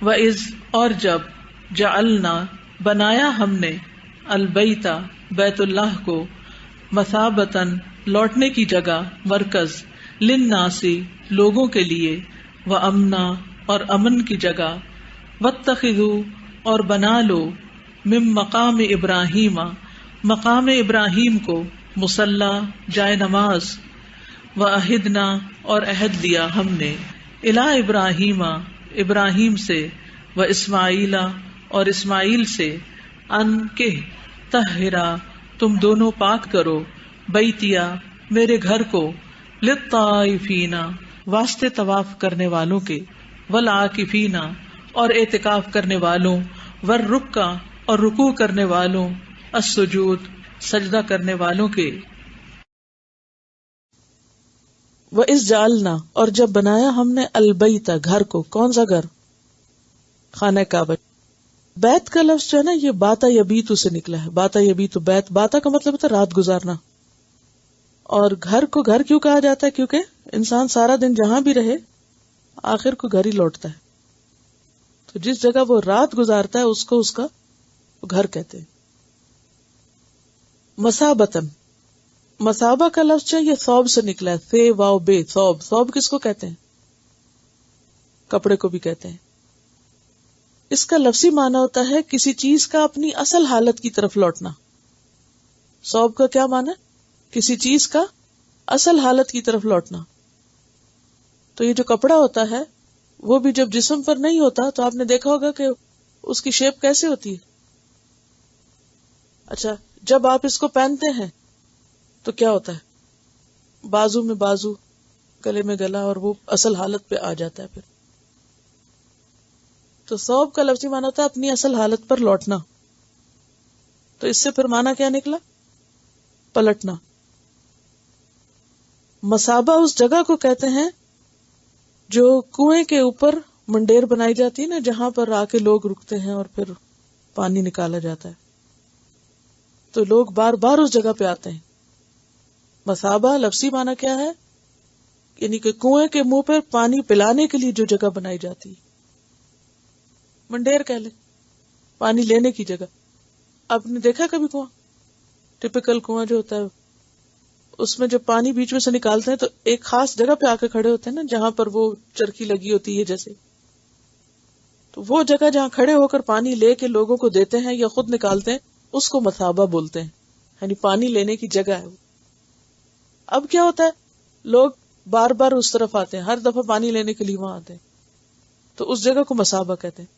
وَإِذْ اور جب جعلنا بنایا ہم نے البیت بیت اللہ کو مثابتاً لوٹنے کی جگہ مرکز للناس لوگوں کے لیے وامنا اور امن کی جگہ واتخذوا اور بنا لو من مقام ابراہیم مقام ابراہیم کو مصلی جائے نماز وعہدنا اور عہد لیا ہم نے الی ابراہیم ابراہیم سے و اسماعیل اور اسماعیل سے ان کہ طہرا تم دونوں پاک کرو بیتیا میرے گھر کو للطائفین واسطے طواف کرنے والوں کے والعاکفین اور اعتکاف کرنے والوں والرکع اور رکوع کرنے والوں السجود سجدہ کرنے والوں کے وَإِذْ جَعَلْنَا اور جب بنایا ہم نے البیت گھر کو کون سا گھر خانہ کعبہ بیت کا لفظ جو ہے نا یہ باتا یبیتو سے نکلا ہے باتا یبیتو بیت باتا کا مطلب ہوتا ہے رات گزارنا اور گھر کو گھر کیوں کہا جاتا ہے کیونکہ انسان سارا دن جہاں بھی رہے آخر کو گھر ہی لوٹتا ہے تو جس جگہ وہ رات گزارتا ہے اس کو اس کا گھر کہتے ہیں مثابتن مثابہ کا لفظ جو یہ ثوب سے نکلا ہے ثے واو بے ثوب ثوب کس کو کہتے ہیں کپڑے کو بھی کہتے ہیں اس کا لفظی معنی ہوتا ہے کسی چیز کا اپنی اصل حالت کی طرف لوٹنا ثوب کا کیا معنی کسی چیز کا اصل حالت کی طرف لوٹنا تو یہ جو کپڑا ہوتا ہے وہ بھی جب جسم پر نہیں ہوتا تو آپ نے دیکھا ہوگا کہ اس کی شیپ کیسے ہوتی ہے اچھا جب آپ اس کو پہنتے ہیں تو کیا ہوتا ہے بازو میں بازو گلے میں گلا اور وہ اصل حالت پہ آ جاتا ہے پھر تو ثوب کا لفظی معنی ہوتا ہے اپنی اصل حالت پر لوٹنا تو اس سے پھر معنی کیا نکلا پلٹنا مثابہ اس جگہ کو کہتے ہیں جو کنویں کے اوپر منڈیر بنائی جاتی ہے نا جہاں پر آ کے لوگ رکتے ہیں اور پھر پانی نکالا جاتا ہے تو لوگ بار بار اس جگہ پہ آتے ہیں مثابہ لفظی معنی کیا ہے یعنی کہ کنویں کے منہ پر پانی پلانے کے لیے جو جگہ بنائی جاتی منڈیر کہہ لیں پانی لینے کی جگہ آپ نے دیکھا کبھی کنواں ٹپیکل کنواں جو ہوتا ہے اس میں جب پانی بیچ میں سے نکالتے ہیں تو ایک خاص جگہ پہ آ کے کھڑے ہوتے ہیں نا جہاں پر وہ چرخی لگی ہوتی ہے جیسے تو وہ جگہ جہاں کھڑے ہو کر پانی لے کے لوگوں کو دیتے ہیں یا خود نکالتے ہیں اس کو مثابہ بولتے ہیں یعنی پانی لینے کی جگہ ہے. اب کیا ہوتا ہے لوگ بار بار اس طرف آتے ہیں ہر دفعہ پانی لینے کے لیے وہاں آتے ہیں تو اس جگہ کو مثابہ کہتے ہیں.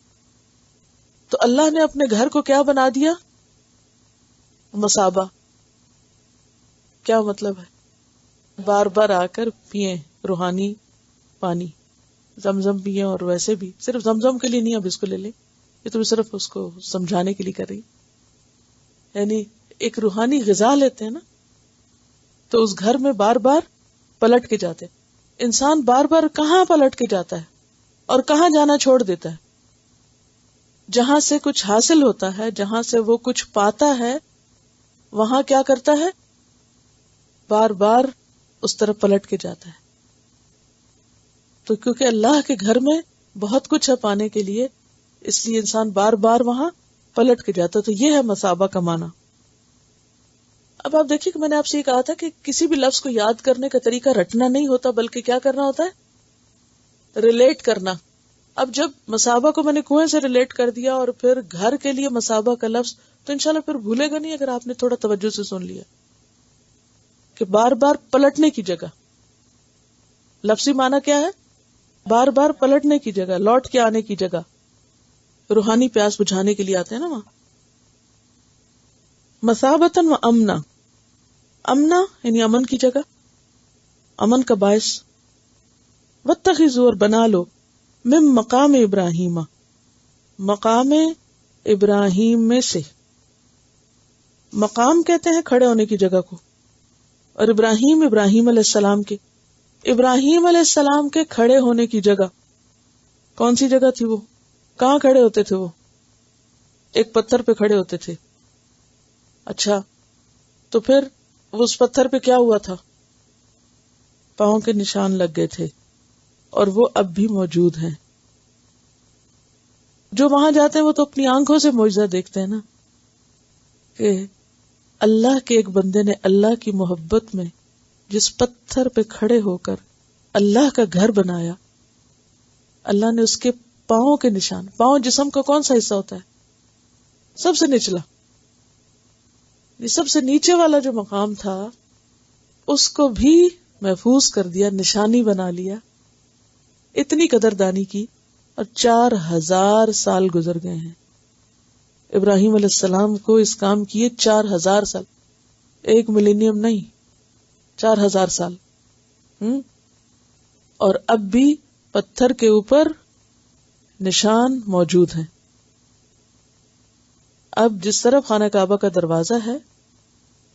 تو اللہ نے اپنے گھر کو کیا بنا دیا مثابہ. کیا مطلب ہے بار بار آ کر پیئیں روحانی پانی زمزم پیئیں اور ویسے بھی صرف زمزم کے لیے نہیں اب اس کو لے لیں یہ تو صرف اس کو سمجھانے کے لیے کر رہی یعنی ایک روحانی غذا لیتے ہیں نا تو اس گھر میں بار بار پلٹ کے جاتے ہیں. انسان بار بار کہاں پلٹ کے جاتا ہے اور کہاں جانا چھوڑ دیتا ہے جہاں سے کچھ حاصل ہوتا ہے جہاں سے وہ کچھ پاتا ہے وہاں کیا کرتا ہے بار بار اس طرف پلٹ کے جاتا ہے. تو کیونکہ اللہ کے گھر میں بہت کچھ ہے پانے کے لیے اس لیے انسان بار بار وہاں پلٹ کے جاتا ہے. تو یہ ہے مثابہ کا معنی. اب آپ دیکھیے کہ میں نے آپ سے یہ کہا تھا کہ کسی بھی لفظ کو یاد کرنے کا طریقہ رٹنا نہیں ہوتا بلکہ کیا کرنا ہوتا ہے ریلیٹ کرنا. اب جب مثابہ کو میں نے کنویں سے ریلیٹ کر دیا اور پھر گھر کے لیے مثابہ کا لفظ تو انشاءاللہ پھر بھولے گا نہیں اگر آپ نے تھوڑا توجہ سے سن لیا کہ بار بار پلٹنے کی جگہ. لفظی معنی کیا ہے بار بار پلٹنے کی جگہ لوٹ کے آنے کی جگہ. روحانی پیاس بجھانے کے لیے آتے ہیں نا وہاں. مثابتاً و امنا امنا یعنی امن کی جگہ امن کا باعث. واتخذوا اور بنا لو من مقام ابراہیم مقام ابراہیم میں سے. مقام کہتے ہیں کھڑے ہونے کی جگہ کو اور ابراہیم ابراہیم علیہ السلام کے ابراہیم علیہ السلام کے کھڑے ہونے کی جگہ کون سی جگہ تھی وہ کہاں کھڑے ہوتے تھے وہ ایک پتھر پہ کھڑے ہوتے تھے. اچھا تو پھر اس پتھر پہ کیا ہوا تھا پاؤں کے نشان لگ گئے تھے اور وہ اب بھی موجود ہیں. جو وہاں جاتے ہیں وہ تو اپنی آنکھوں سے معجزہ دیکھتے ہیں نا، کہ اللہ کے ایک بندے نے اللہ کی محبت میں جس پتھر پہ کھڑے ہو کر اللہ کا گھر بنایا، اللہ نے اس کے پاؤں کے نشان، پاؤں جسم کا کون سا حصہ ہوتا ہے؟ سب سے نچلا، یہ سب سے نیچے والا جو مقام تھا اس کو بھی محفوظ کر دیا، نشانی بنا لیا. اتنی قدردانی کی، اور 4000 سال گزر گئے ہیں. ابراہیم علیہ السلام کو اس کام کیے 4000 سال، 1 ملینیم نہیں، 4000 سال. اور اب بھی پتھر کے اوپر نشان موجود ہیں. اب جس طرف خانہ کعبہ کا دروازہ ہے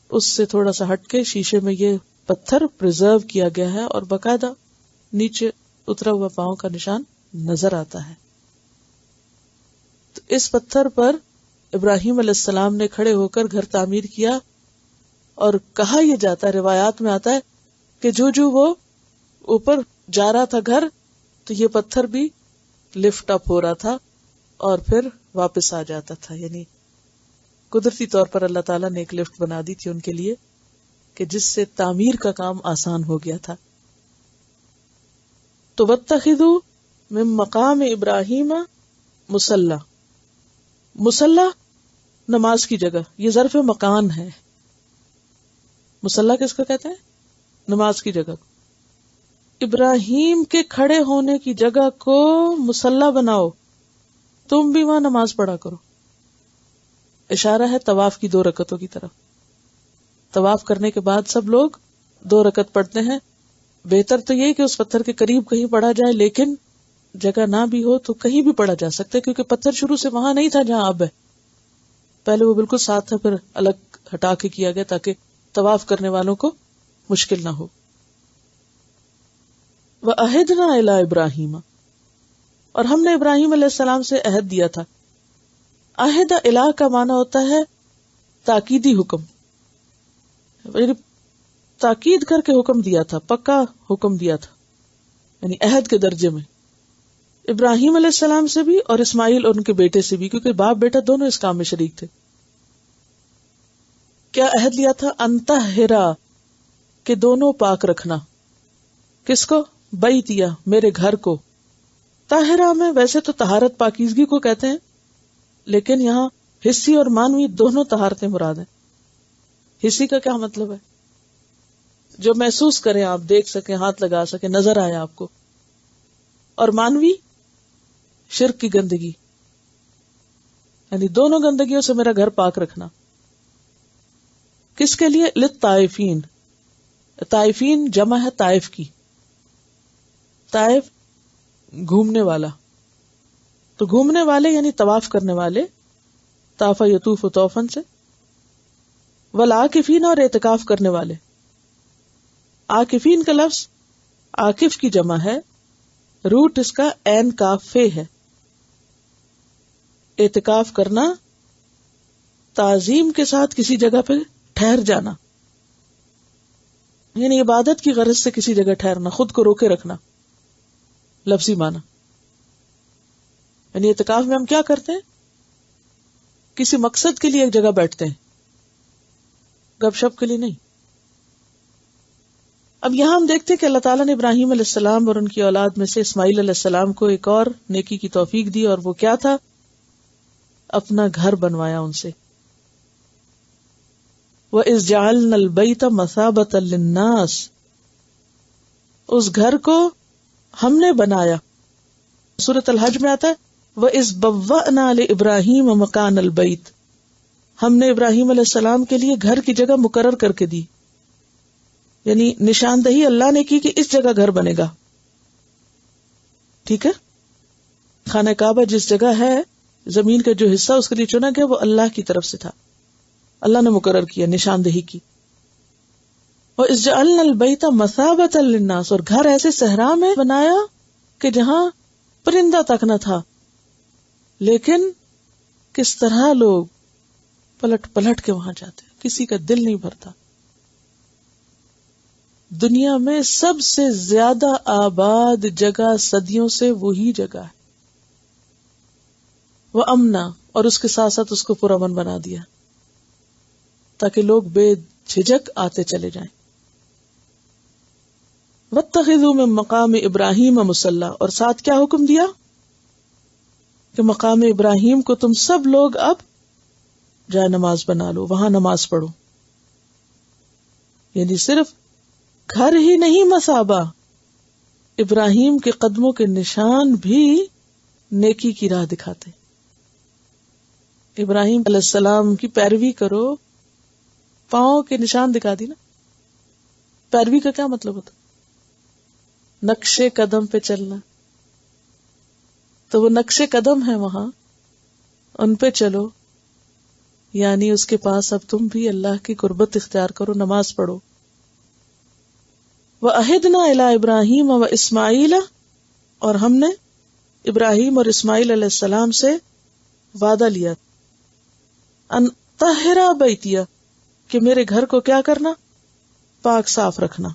اس سے تھوڑا سا ہٹ کے شیشے میں یہ پتھر پریزرو کیا گیا ہے، اور باقاعدہ نیچے اترا ہوا پاؤں کا نشان نظر آتا ہے. تو اس پتھر پر ابراہیم علیہ السلام نے کھڑے ہو کر گھر تعمیر کیا، اور کہا یہ جاتا ہے، روایات میں آتا ہے کہ جو وہ اوپر جا رہا تھا گھر، تو یہ پتھر بھی لفٹ اپ ہو رہا تھا اور پھر واپس آ جاتا تھا. یعنی قدرتی طور پر اللہ تعالیٰ نے ایک لفٹ بنا دی تھی ان کے لیے کہ جس سے تعمیر کا کام آسان ہو گیا تھا. تو واتخذوا من مقام ابراہیم مصلی، مصلی نماز کی جگہ، یہ ظرف مکان ہے. مصلی کس کو کہتے ہیں؟ نماز کی جگہ. ابراہیم کے کھڑے ہونے کی جگہ کو مصلی بناؤ، تم بھی وہاں نماز پڑھا کرو. اشارہ ہے طواف کی 2 رکعتوں کی طرف. طواف کرنے کے بعد سب لوگ 2 رکعت پڑھتے ہیں. بہتر تو یہ کہ اس پتھر کے قریب کہیں پڑھا جائے، لیکن جگہ نہ بھی ہو تو کہیں بھی پڑھا جا سکتا ہے، کیونکہ پتھر شروع سے وہاں نہیں تھا جہاں اب ہے. پہلے وہ بالکل ساتھ تھا، پھر الگ ہٹا کے کیا گیا تاکہ طواف کرنے والوں کو مشکل نہ ہو. وَعَهِدْنَا إِلَىٰ إِبْرَاهِيمَ، اور ہم نے ابراہیم علیہ السلام سے عہد دیا تھا. عہد الہ کا معنی ہوتا ہے تاکیدی حکم، یعنی تاکید کر کے حکم دیا تھا، پکا حکم دیا تھا، یعنی عہد کے درجے میں. ابراہیم علیہ السلام سے بھی اور اسماعیل اور ان کے بیٹے سے بھی، کیونکہ باپ بیٹا دونوں اس کام میں شریک تھے. کیا عہد لیا تھا؟ انطہرا، کہ دونوں پاک رکھنا. کس کو؟ بیتیا، میرے گھر کو. طاہرہ میں ویسے تو طہارت پاکیزگی کو کہتے ہیں، لیکن یہاں حسی اور مانوی دونوں طہارتیں مراد ہیں. حسی کا کیا مطلب ہے؟ جو محسوس کریں، آپ دیکھ سکیں، ہاتھ لگا سکیں، نظر آئے آپ کو. اور مانوی شرک کی گندگی، یعنی دونوں گندگیوں سے میرا گھر پاک رکھنا. کس کے لیے؟ للطائفین. طائفین جمع ہے طائف کی. طائف گھومنے والا، تو گھومنے والے یعنی طواف کرنے والے، طاف یطوف طوفن سے. والعاکفین، اور اعتکاف کرنے والے. عاکفین کا لفظ عاکف کی جمع ہے، روٹ اس کا عین کاف فے ہے. اعتکاف کرنا، تعظیم کے ساتھ کسی جگہ پہ ٹھہر جانا، یعنی عبادت کی غرض سے کسی جگہ ٹھہرنا، خود کو روکے رکھنا، لفظی معنی. یعنی اعتکاف میں ہم کیا کرتے ہیں؟ کسی مقصد کے لیے ایک جگہ بیٹھتے ہیں، گپ شپ کے لیے نہیں. اب یہاں ہم دیکھتے ہیں کہ اللہ تعالیٰ نے ابراہیم علیہ السلام اور ان کی اولاد میں سے اسماعیل علیہ السلام کو ایک اور نیکی کی توفیق دی، اور وہ کیا تھا؟ اپنا گھر بنوایا ان سے. وَإِذْ جَعَلْنَا الْبَيْتَ مَثَابَةً لِلنَّاسِ، اس گھر کو ہم نے بنایا. سورۃ الحج میں آتا ہے وَإِذْ بَوَّأْنَا لِإِبْرَاهِيمَ مَكَانَ الْبَيْتِ، ہم نے ابراہیم علیہ السلام کے لیے گھر کی جگہ مقرر کر کے دی، یعنی نشاندہی اللہ نے کی کہ اس جگہ گھر بنے گا. ٹھیک ہے، خانہ کعبہ جس جگہ ہے، زمین کا جو حصہ اس کے لیے چنا گیا وہ اللہ کی طرف سے تھا، اللہ نے مقرر کیا، نشاندہی کی. وَإِذْ جَعَلْنَا الْبَيْتَ مَثَابَةً لِلنَّاسِ، اور گھر ایسے صحرا میں بنایا کہ جہاں پرندہ تک نہ تھا، لیکن کس طرح لوگ پلٹ پلٹ کے وہاں جاتے، کسی کا دل نہیں بھرتا. دنیا میں سب سے زیادہ آباد جگہ صدیوں سے وہی جگہ ہے. وہ امنا، اور اس کے ساتھ ساتھ اس کو پرامن بنا دیا تاکہ لوگ بے جھجک آتے چلے جائیں. واتخذوا من مقام ابراہیم مصلی، اور ساتھ کیا حکم دیا کہ مقام ابراہیم کو تم سب لوگ اب جائے نماز بنا لو، وہاں نماز پڑھو. یعنی صرف گھر ہی نہیں مثابہ، ابراہیم کے قدموں کے نشان بھی نیکی کی راہ دکھاتے. ابراہیم علیہ السلام کی پیروی کرو، پاؤں کے نشان دکھا دی نا. پیروی کا کیا مطلب ہوتا؟ نقشے قدم پہ چلنا. تو وہ نقشے قدم ہے وہاں، ان پہ چلو، یعنی اس کے پاس اب تم بھی اللہ کی قربت اختیار کرو، نماز پڑھو. وَأَهِدْنَا إِلَىٰ إِبْرَاهِيمَ وَإِسْمَاعِيلَ، اور ہم نے ابراہیم اور اسماعیل علیہ السلام سے وعدہ لیا، ان طہرا بیتیا، کہ میرے گھر کو کیا کرنا؟ پاک صاف رکھنا.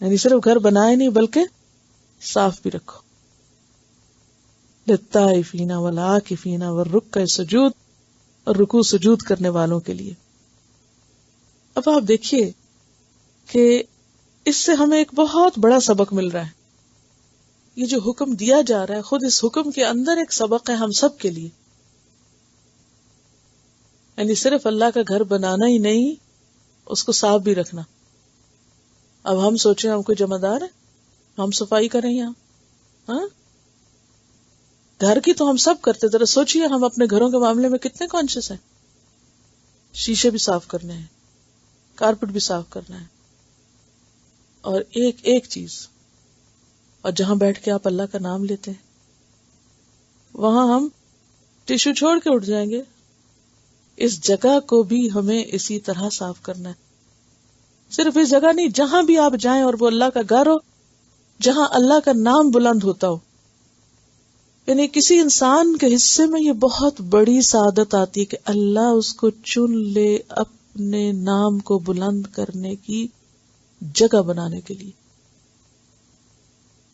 یعنی صرف گھر بنائے نہیں بلکہ صاف بھی رکھو. للطائفین والعاکفین والرکع السجود، اور رکوع سجود کرنے والوں کے لیے. اب آپ دیکھیے کہ اس سے ہمیں ایک بہت بڑا سبق مل رہا ہے. یہ جو حکم دیا جا رہا ہے، خود اس حکم کے اندر ایک سبق ہے ہم سب کے لیے. یعنی صرف اللہ کا گھر بنانا ہی نہیں، اس کو صاف بھی رکھنا. اب ہم سوچیں ہم کوئی ذمہ دار ہے، ہم صفائی کریں یہاں؟ ہاں، گھر کی تو ہم سب کرتے. ذرا سوچئے ہم اپنے گھروں کے معاملے میں کتنے کانشیس ہیں. شیشے بھی صاف کرنے ہیں، کارپٹ بھی صاف کرنا ہے، اور ایک ایک چیز. اور جہاں بیٹھ کے آپ اللہ کا نام لیتے ہیں وہاں ہم ٹیشو چھوڑ کے اٹھ جائیں گے. اس جگہ کو بھی ہمیں اسی طرح صاف کرنا ہے. صرف اس جگہ نہیں، جہاں بھی آپ جائیں اور وہ اللہ کا گھر ہو، جہاں اللہ کا نام بلند ہوتا ہو. یعنی کسی انسان کے حصے میں یہ بہت بڑی سعادت آتی ہے کہ اللہ اس کو چن لے اپنے نام کو بلند کرنے کی جگہ بنانے کے لیے.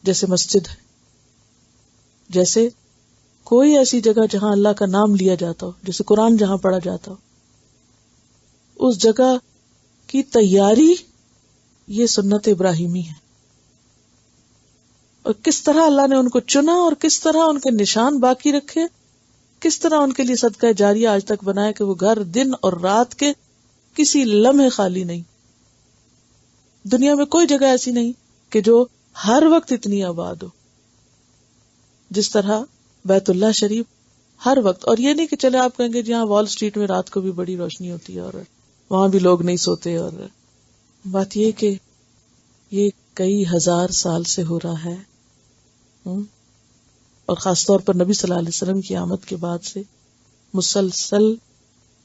جیسے مسجد ہے، جیسے کوئی ایسی جگہ جہاں اللہ کا نام لیا جاتا ہو، جیسے قرآن جہاں پڑھا جاتا ہو، اس جگہ کی تیاری یہ سنت ابراہیمی ہے. اور کس طرح اللہ نے ان کو چنا اور کس طرح ان کے نشان باقی رکھے، کس طرح ان کے لیے صدقہ جاریہ آج تک بنایا کہ وہ گھر دن اور رات کے کسی لمحے خالی نہیں. دنیا میں کوئی جگہ ایسی نہیں کہ جو ہر وقت اتنی آباد ہو جس طرح بیت اللہ شریف ہر وقت. اور یہ نہیں کہ چلے آپ کہیں گے جہاں وال سٹریٹ میں رات کو بھی بڑی روشنی ہوتی ہے اور وہاں بھی لوگ نہیں سوتے. اور بات یہ کہ یہ کئی ہزار سال سے ہو رہا ہے، اور خاص طور پر نبی صلی اللہ علیہ وسلم کی آمد کے بعد سے مسلسل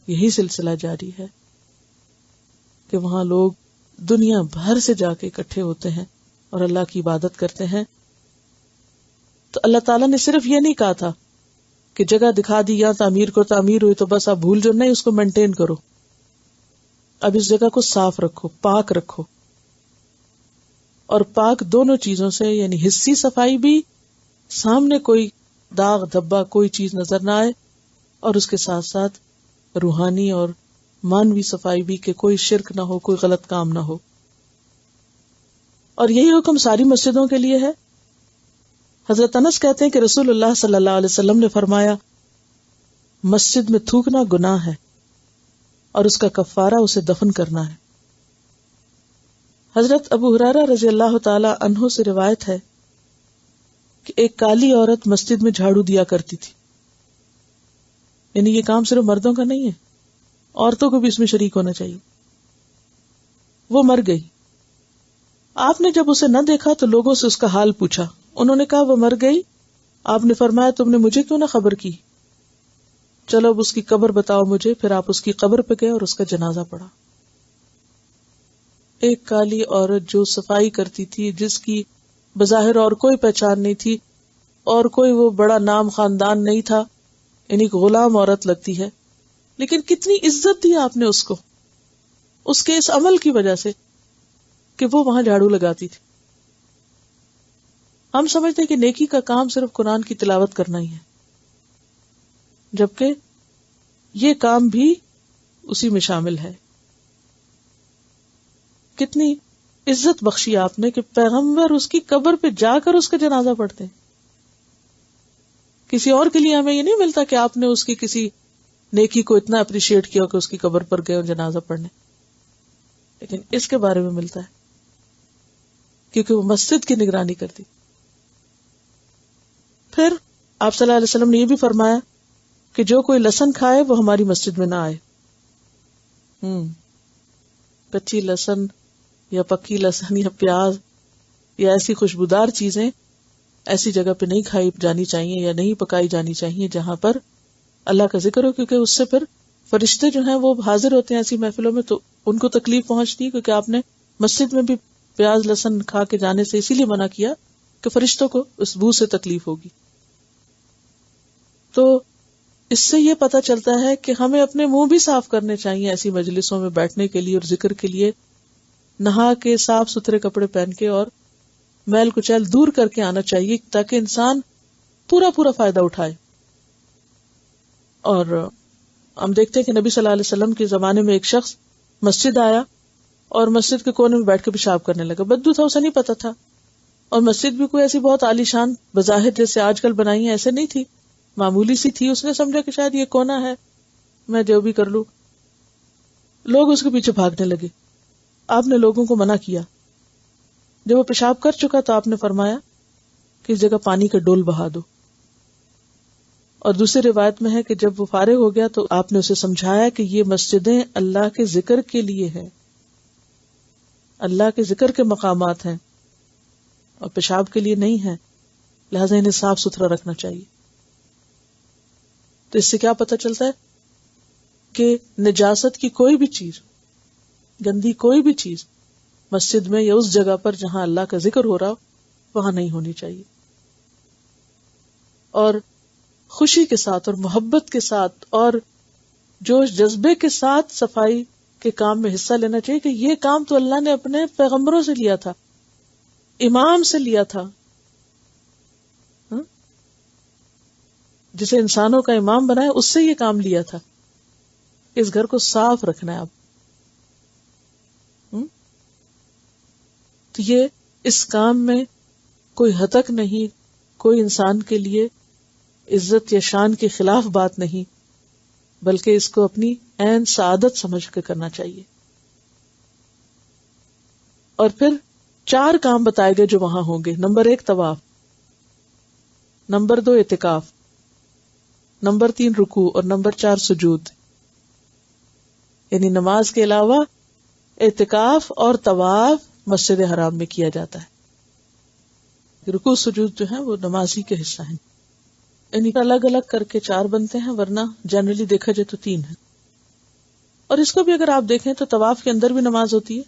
یہی سلسلہ جاری ہے کہ وہاں لوگ دنیا بھر سے جا کے اکٹھے ہوتے ہیں اور اللہ کی عبادت کرتے ہیں. تو اللہ تعالیٰ نے صرف یہ نہیں کہا تھا کہ جگہ دکھا دی یا تعمیر کو، تعمیر ہوئی تو بس آپ بھول جو، نہیں، اس کو مینٹین کرو. اب اس جگہ کو صاف رکھو، پاک رکھو. اور پاک دونوں چیزوں سے، یعنی حسی صفائی بھی، سامنے کوئی داغ دھبا کوئی چیز نظر نہ آئے، اور اس کے ساتھ ساتھ روحانی اور مانوی صفائی بھی کہ کوئی شرک نہ ہو، کوئی غلط کام نہ ہو. اور یہی حکم ساری مسجدوں کے لیے ہے. حضرت انس کہتے ہیں کہ رسول اللہ صلی اللہ علیہ وسلم نے فرمایا، مسجد میں تھوکنا گناہ ہے اور اس کا کفارہ اسے دفن کرنا ہے. حضرت ابو ہریرہ رضی اللہ تعالی عنہ سے روایت ہے کہ ایک کالی عورت مسجد میں جھاڑو دیا کرتی تھی. یعنی یہ کام صرف مردوں کا نہیں ہے، عورتوں کو بھی اس میں شریک ہونا چاہیے. وہ مر گئی. آپ نے جب اسے نہ دیکھا تو لوگوں سے اس کا حال پوچھا. انہوں نے کہا وہ مر گئی. آپ نے فرمایا تم نے مجھے کیوں نہ خبر کی؟ چلو اب اس کی قبر بتاؤ مجھے. پھر آپ اس کی قبر پہ گئے اور اس کا جنازہ پڑھا. ایک کالی عورت جو صفائی کرتی تھی، جس کی بظاہر اور کوئی پہچان نہیں تھی اور کوئی وہ بڑا نام خاندان نہیں تھا، یعنی غلام عورت لگتی ہے، لیکن کتنی عزت دی آپ نے اس کو، اس کے اس عمل کی وجہ سے کہ وہ وہاں جھاڑو لگاتی تھی. ہم سمجھتے ہیں کہ نیکی کا کام صرف قرآن کی تلاوت کرنا ہی ہے. جبکہ یہ کام بھی اسی میں شامل ہے. کتنی عزت بخشی آپ نے کہ پیغمبر اس کی قبر پہ جا کر اس کا جنازہ پڑھتے ہیں. کسی اور کے لیے ہمیں یہ نہیں ملتا کہ آپ نے اس کی کسی نیکی کو اتنا اپریشیٹ کیا کہ اس کی قبر پر گئے اور جنازہ پڑھنے، لیکن اس کے بارے میں ملتا ہے کیونکہ وہ مسجد کی نگرانی کرتی. پھر آپ صلی اللہ علیہ وسلم نے یہ بھی فرمایا کہ جو کوئی لہسن کھائے وہ ہماری مسجد میں نہ آئے. کچی لہسن یا پکی لہسن یا پیاز یا ایسی خوشبودار چیزیں ایسی جگہ پہ نہیں کھائی جانی چاہیے یا نہیں پکائی جانی چاہیے جہاں پر اللہ کا ذکر ہو، کیونکہ اس سے پھر فرشتے جو ہیں وہ حاضر ہوتے ہیں ایسی محفلوں میں تو ان کو تکلیف پہنچتی ہے. کیونکہ آپ نے مسجد میں بھی پیاز لہسن کھا کے جانے سے اسی لیے منع کیا کہ فرشتوں کو اس بو سے تکلیف ہوگی. تو اس سے یہ پتہ چلتا ہے کہ ہمیں اپنے منہ بھی صاف کرنے چاہیے ایسی مجلسوں میں بیٹھنے کے لیے اور ذکر کے لیے. نہا کے صاف ستھرے کپڑے پہن کے اور میل کچیل دور کر کے آنا چاہیے تاکہ انسان پورا فائدہ اٹھائے. اور ہم دیکھتے ہیں کہ نبی صلی اللہ علیہ وسلم کے زمانے میں ایک شخص مسجد آیا اور مسجد کے کونے میں بیٹھ کے پیشاب کرنے لگا. بدبو تھا، اسے نہیں پتا تھا. اور مسجد بھی کوئی ایسی بہت عالی شان بظاہر جیسے آج کل بنائی ہیں ایسے نہیں تھی، معمولی سی تھی. اس نے سمجھا کہ شاید یہ کونا ہے، میں جو بھی کر لوں. لوگ اس کے پیچھے بھاگنے لگے. آپ نے لوگوں کو منع کیا. جب وہ پیشاب کر چکا تو آپ نے فرمایا کہ اس جگہ پانی کا ڈول بہا دو. اور دوسری روایت میں ہے کہ جب وہ فارغ ہو گیا تو آپ نے اسے سمجھایا کہ یہ مسجدیں اللہ کے ذکر کے لیے ہیں، اللہ کے ذکر کے مقامات ہیں اور پیشاب کے لیے نہیں ہیں، لہذا انہیں صاف ستھرا رکھنا چاہیے. تو اس سے کیا پتہ چلتا ہے کہ نجاست کی کوئی بھی چیز، گندی کوئی بھی چیز مسجد میں یا اس جگہ پر جہاں اللہ کا ذکر ہو رہا وہاں نہیں ہونی چاہیے. اور خوشی کے ساتھ اور محبت کے ساتھ اور جوش جذبے کے ساتھ صفائی کے کام میں حصہ لینا چاہیے کہ یہ کام تو اللہ نے اپنے پیغمبروں سے لیا تھا، امام سے لیا تھا. جسے انسانوں کا امام بنایا اس سے یہ کام لیا تھا. اس گھر کو صاف رکھنا ہے اب. تو یہ اس کام میں کوئی ہتک نہیں، کوئی انسان کے لیے عزت یا شان کے خلاف بات نہیں، بلکہ اس کو اپنی عین سعادت سمجھ کے کرنا چاہیے. اور پھر 4 کام بتائے گئے جو وہاں ہوں گے. نمبر 1 طواف، نمبر 2 اعتکاف، نمبر 3 رکوع اور نمبر 4 سجود. یعنی نماز کے علاوہ اعتکاف اور طواف مسجد حرام میں کیا جاتا ہے. رکوع سجود جو ہیں وہ نمازی کے حصہ ہیں. یعنی الگ الگ کر کے 4 بنتے ہیں، ورنہ جنرلی دیکھا جائے تو 3 ہے. اور اس کو بھی اگر آپ دیکھیں تو طواف کے اندر بھی نماز ہوتی ہے.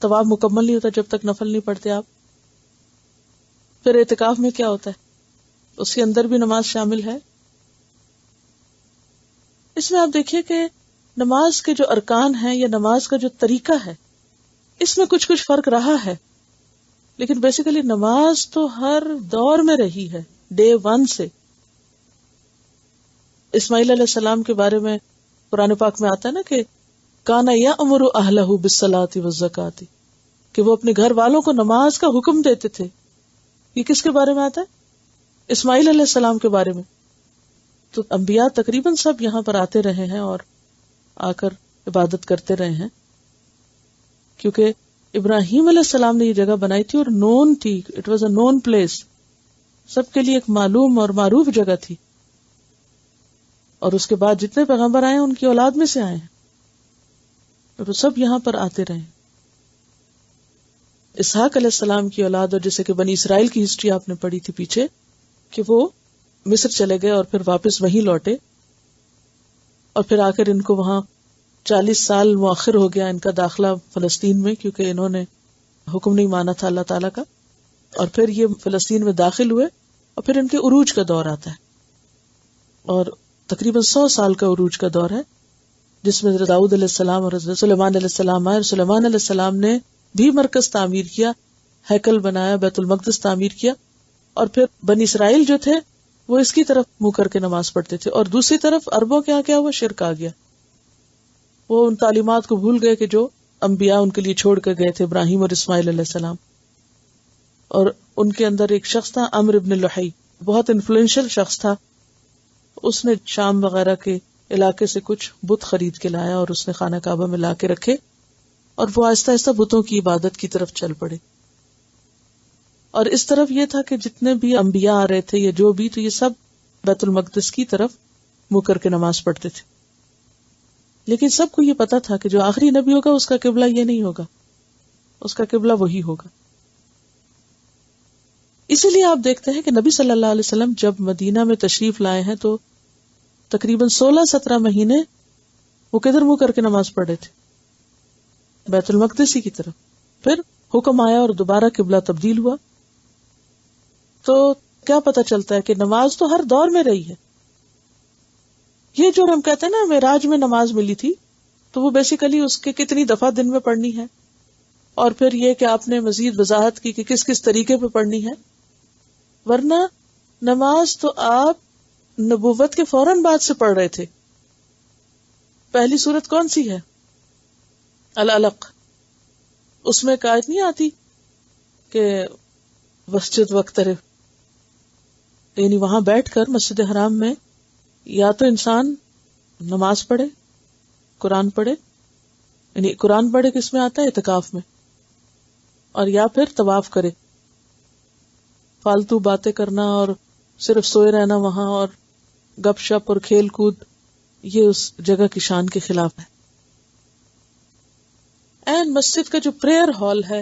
طواف مکمل نہیں ہوتا جب تک نفل نہیں پڑھتے آپ. پھر اعتکاف میں کیا ہوتا ہے؟ اس کے اندر بھی نماز شامل ہے. اس میں آپ دیکھیے کہ نماز کے جو ارکان ہیں یا نماز کا جو طریقہ ہے اس میں کچھ فرق رہا ہے، لیکن بیسیکلی نماز تو ہر دور میں رہی ہے، ڈے 1 سے. اسماعیل علیہ السلام کے بارے میں قرآن پاک میں آتا ہے نا کہ کانا یأمر اہلہ بالصلاۃ والزکاۃ، کہ وہ اپنے گھر والوں کو نماز کا حکم دیتے تھے. یہ کس کے بارے میں آتا ہے؟ اسماعیل علیہ السلام کے بارے میں. تو انبیاء تقریباً سب یہاں پر آتے رہے ہیں اور آ کر عبادت کرتے رہے ہیں، کیونکہ ابراہیم علیہ السلام نے یہ جگہ بنائی تھی اور نون تھی. It was a known place, سب کے لیے ایک معلوم اور معروف جگہ تھی. اور اس کے بعد جتنے پیغمبر آئے ہیں ان کی اولاد میں سے آئے ہیں اور وہ سب یہاں پر آتے رہے. اسحاق علیہ السلام کی اولاد، اور جیسے کہ بنی اسرائیل کی ہسٹری آپ نے پڑھی تھی پیچھے کہ وہ مصر چلے گئے اور پھر واپس وہیں لوٹے، اور پھر آ کر ان کو وہاں 40 سال مؤخر ہو گیا ان کا داخلہ فلسطین میں، کیونکہ انہوں نے حکم نہیں مانا تھا اللہ تعالیٰ کا. اور پھر یہ فلسطین میں داخل ہوئے اور پھر ان کے عروج کا دور آتا ہے، اور تقریباً 100 سال کا عروج کا دور ہے، جس میں حضرت داؤد علیہ السلام اور حضرت سلیمان علیہ السلام آئے. اور سلیمان علیہ السلام نے بھی مرکز تعمیر کیا، ہیکل بنایا، بیت المقدس تعمیر کیا. اور پھر بنی اسرائیل جو تھے وہ اس کی طرف منہ کر کے نماز پڑھتے تھے، اور دوسری طرف عربوں کے یہاں کیا ہوا، شرک آ گیا. وہ ان تعلیمات کو بھول گئے کہ جو انبیاء ان کے لیے چھوڑ کر گئے تھے، ابراہیم اور اسماعیل علیہ السلام. اور ان کے اندر ایک شخص تھا عمرو بن لحی، بہت انفلوئنشل شخص تھا. اس نے شام وغیرہ کے علاقے سے کچھ بت خرید کے لایا اور اس نے خانہ کعبہ میں لا کے رکھے، اور وہ آہستہ آہستہ بتوں کی عبادت کی طرف چل پڑے. اور اس طرف یہ تھا کہ جتنے بھی انبیاء آ رہے تھے یا جو بھی، تو یہ سب بیت المقدس کی طرف منہ کر کے نماز پڑھتے تھے. لیکن سب کو یہ پتا تھا کہ جو آخری نبی ہوگا اس کا قبلہ یہ نہیں ہوگا، اس کا قبلہ وہی ہوگا. اسی لیے آپ دیکھتے ہیں کہ نبی صلی اللہ علیہ وسلم جب مدینہ میں تشریف لائے ہیں تو تقریباً 16-17 مہینے وہ کدھر منہ کر کے نماز پڑھے تھے؟ بیت المقدس ہی کی طرف. پھر حکم آیا اور دوبارہ قبلہ تبدیل ہوا. تو کیا پتہ چلتا ہے کہ نماز تو ہر دور میں رہی ہے. یہ جو ہم کہتے ہیں نا معراج میں نماز ملی تھی، تو وہ بیسیکلی اس کے کتنی دفعہ دن میں پڑھنی ہے، اور پھر یہ کہ آپ نے مزید وضاحت کی کہ کس کس طریقے پہ پڑھنی ہے. ورنہ نماز تو آپ نبوت کے فوراً بعد سے پڑھ رہے تھے. پہلی سورت کون سی ہے؟ العلق. اس میں آیت نہیں آتی کہ مسجد وقترب، یعنی وہاں بیٹھ کر مسجد حرام میں یا تو انسان نماز پڑھے، قرآن پڑھے، یعنی قرآن پڑھے کس میں آتا ہے؟ اعتکاف میں. اور یا پھر طواف کرے. فالتو باتیں کرنا اور صرف سوئے رہنا وہاں اور گپ شپ اور کھیل کود، یہ اس جگہ کی شان کے خلاف ہے. این مسجد کا جو پریئر ہال ہے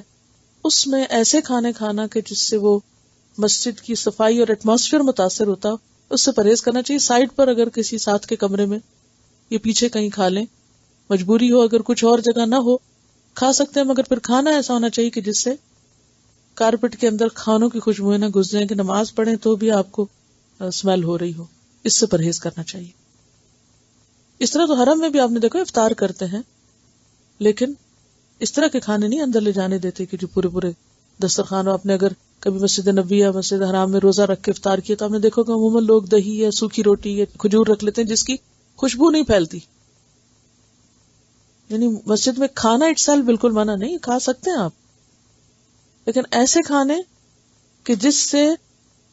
اس میں ایسے کھانے کھانا کہ جس سے وہ مسجد کی صفائی اور ایٹماسفیئر متاثر ہوتا، اس سے پرہیز کرنا چاہیے. سائڈ پر اگر کسی ساتھ کے کمرے میں یہ پیچھے کہیں کھا لیں، مجبوری ہو، اگر کچھ اور جگہ نہ ہو کھا سکتے ہیں، مگر پھر کھانا ایسا ہونا چاہیے کہ جس سے کارپیٹ کے اندر کھانوں کی خوشبوئیں نہ گھس جائیں کہ نماز پڑھیں تو بھی آپ کو اسمیل ہو رہی ہو. اس سے پرہیز کرنا چاہیے. اس طرح تو حرم میں بھی آپ نے دیکھو افطار کرتے ہیں، لیکن اس طرح کے کھانے نہیں اندر لے جانے دیتے کہ جو پورے دسترخوان. آپ نے اگر کبھی مسجد نبوی یا مسجد حرام میں روزہ رکھ کے افطار کیا تو آپ نے دیکھو کہ عموماً لوگ دہی یا سوکھی روٹی یا کھجور رکھ لیتے ہیں جس کی خوشبو نہیں پھیلتی. یعنی مسجد میں کھانا اٹسیلف بالکل منع نہیں، کھا سکتے ہیں آپ، لیکن ایسے کھانے کہ جس سے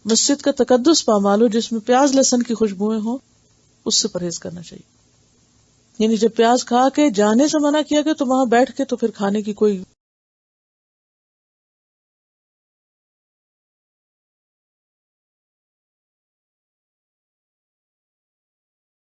مسجد کا تقدس پامال ہو، جس میں پیاز لہسن کی خوشبوئیں ہوں، اس سے پرہیز کرنا چاہیے. یعنی جب پیاز کھا کے جانے سے منع کیا گیا تو وہاں بیٹھ کے تو پھر کھانے کی کوئی